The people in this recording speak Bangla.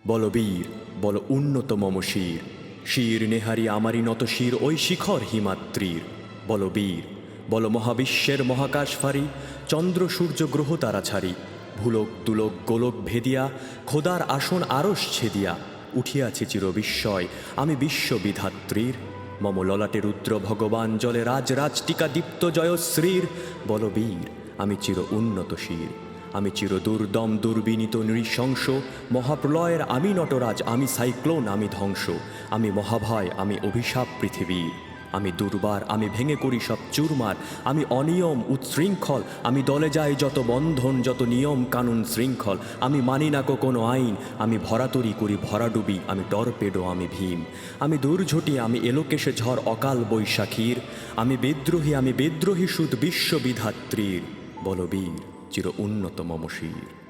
বলবীর বল উন্নত মম শির, শির নেহারি আমারই নত শির ওই শিখর হিমাত্রীর। বলবীর বল মহাবিশ্বের মহাকাশ ফারি, চন্দ্র সূর্য গ্রহ তারা ছাড়ি, ভুলোক তুলোক গোলক ভেদিয়া, খোদার আসন আরশ ছেদিয়া, উঠিয়াছে চির বিস্ময় আমি বিশ্ববিধাত্রীর। মম ললাটে রুদ্র ভগবান জলে রাজ রাজ টিকা দীপ্ত জয়শ্রীর। বলবীর আমি চির উন্নত শির, আমি চির দুর্দম দুর্বিনীত নৃশংস, মহাপ্রলয়ের আমি নটরাজ, আমি সাইক্লোন, আমি ধ্বংস, আমি মহাভয়, আমি অভিশাপ পৃথিবীর। আমি দুর্বার, আমি ভেঙে করি সব চুরমার, আমি অনিয়ম উচ্ছৃঙ্খল, আমি দলে যাই যত বন্ধন যত নিয়ম কানুন শৃঙ্খল, আমি মানি না কোনো আইন, আমি ভরাতরি করি ভরাডুবি, আমি টর্পেডো, আমি ভীম, আমি দুর্ঝটি, আমি এলোকেশে ঝড় অকাল বৈশাখীর, আমি বিদ্রোহী সুদ বিশ্ববিধাত্রীর। বলবীর চির উন্নত মম শির।